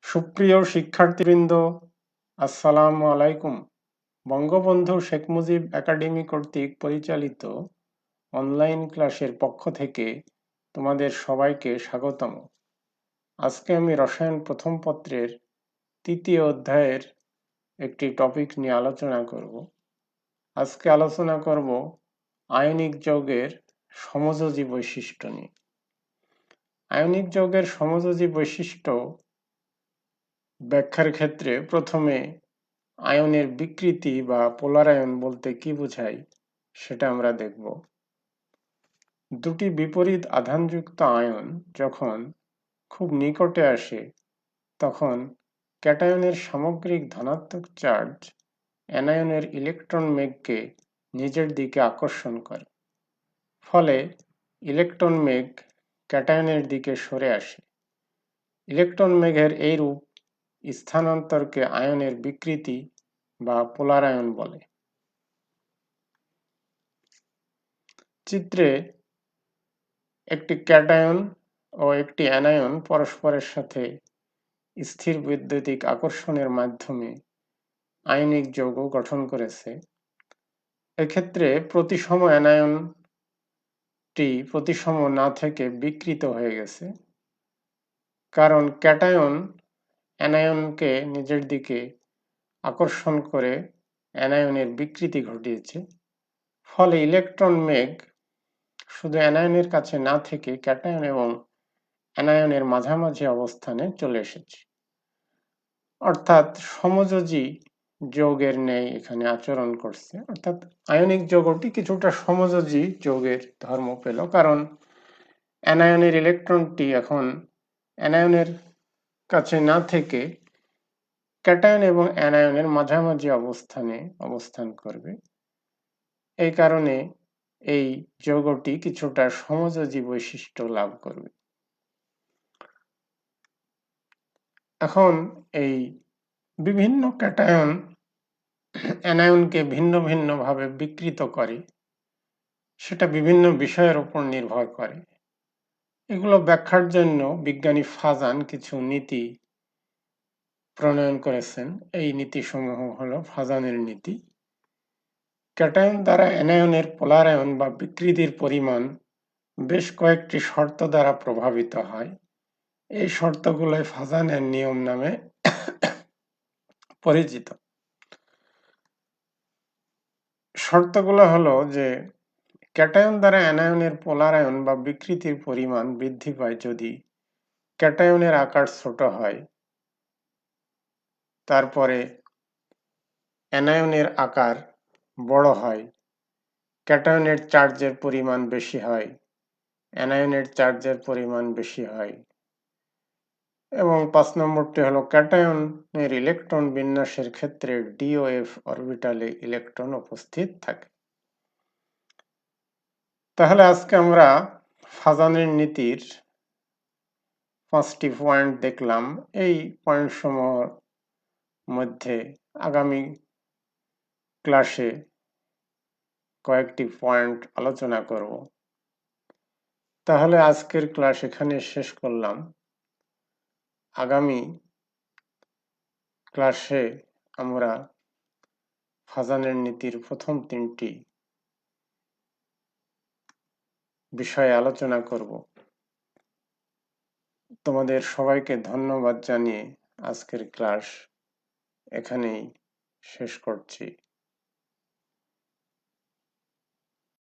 সুপ্রিয় শিক্ষার্থীবৃন্দ, আসসালামু আলাইকুম। বঙ্গবন্ধু শেখ মুজিব একাডেমি কর্তৃক পরিচালিত অনলাইন ক্লাসের পক্ষ থেকে তোমাদের সবাইকে স্বাগতম। আজকে আমি রসায়ন প্রথম পত্রের ৩য় অধ্যায়ের একটি টপিক নিয়ে আলোচনা করব। আজকে আলোচনা করব আয়নিক যৌগের সমযোজী বৈশিষ্ট্য নিয়ে। আয়নিক যৌগের সমযোজী বৈশিষ্ট্য ব্যাখ্যার ক্ষেত্রে প্রথমে আয়নের বিকৃতি বা পোলারায়ন বলতে কি বোঝায় সেটা আমরা দেখব। দুটি বিপরীত আধানযুক্ত আয়ন যখন খুব নিকটে আসে তখন ক্যাটায়নের সামগ্রিক ধনাত্মক চার্জ অ্যানায়নের ইলেকট্রন মেঘকে নিজের দিকে আকর্ষণ করে, ফলে ইলেকট্রন মেঘ ক্যাটায়নের দিকে সরে আসে। ইলেকট্রন মেঘের এই রূপ স্থানান্তরকে আয়নের বিকৃতি বা পোলারায়ন বলে। চিত্রে একটি ক্যাটায়ন ও একটি অ্যানায়ন পরস্পরের সাথে স্থির বৈদ্যুতিক আকর্ষণের মাধ্যমে আয়নিক যৌগ গঠন করেছে। এক্ষেত্রে প্রতিসম অ্যানায়নটি প্রতিসম না থেকে বিকৃত হয়ে গেছে, কারণ ক্যাটায়ন অ্যানায়নকে নিজের দিকে আকর্ষণ করে অ্যানায়নের বিকৃতি ঘটিয়েছে। ফলে ইলেকট্রন মেঘ শুধু অ্যানায়নের কাছে না থেকে ক্যাটায়ন এবং অ্যানায়নের মাঝামাঝি অবস্থানে চলে এসেছে, অর্থাৎ সমযোজী যৌগের ন্যায় এখানে আচরণ করছে। অর্থাৎ আয়নিক যৌগটি কিছুটা সমযোজী যৌগের ধর্ম পেল, কারণ অ্যানায়নের ইলেকট্রনটি এখন অ্যানায়নের কাছে না থেকে ক্যাটায়ন এবং অ্যানায়নের মাঝামাঝি অবস্থানে অবস্থান করবে। এই কারণে এই যৌগটি কিছুটা সমযোজী বৈশিষ্ট্য লাভ করবে। এখন এই বিভিন্ন ক্যাটায়ন অ্যানায়নকে ভিন্ন ভিন্ন ভাবে বিকৃত করে, সেটা বিভিন্ন বিষয়ের উপর নির্ভর করে। এগুলো ব্যাখ্যার জন্য বিজ্ঞানী ফাজান কিছু নীতি প্রণয়ন করেছেন। এই নীতিসমূহ হলো ফাজানের নীতি। ক্যাটায়ন দ্বারা অ্যানায়নের পোলারায়ন বা বিকৃতির পরিমাণ বেশ কয়েকটি শর্ত দ্বারা প্রভাবিত হয়। এই শর্তগুলোই ফাজানের নিয়ম নামে পরিচিত। শর্তগুলো হলো যে ক্যাটায়ন দ্বারা অ্যানায়নের পোলারায়ন বা বিকৃতির পরিমাণ বৃদ্ধি পায় যদি ক্যাটায়নের আকার ছোট হয়, তারপরে অ্যানায়নের আকার বড় হয়, ক্যাটায়নের চার্জের পরিমাণ বেশি হয়, অ্যানায়নের চার্জের পরিমাণ বেশি হয়, এবং 5 নম্বরটি হলো ক্যাটায়নের ইলেকট্রন বিন্যাসের ক্ষেত্রে ডি ও এফ অরবিটালে ইলেকট্রন উপস্থিত থাকে। তাহলে আজকে আমরা ফাজানের নীতির 5টি পয়েন্ট দেখলাম। এই পয়েন্ট সমূহের মধ্যে আগামী ক্লাসে কয়েকটি পয়েন্ট আলোচনা করব। তাহলে আজকের ক্লাস এখানে শেষ করলাম। আগামী ক্লাসে আমরা ফাজানের নীতির প্রথম 3টি বিষয়ে আলোচনা করব। তোমাদের সবাইকে ধন্যবাদ জানিয়ে আজকের ক্লাস এখানেই শেষ করছি।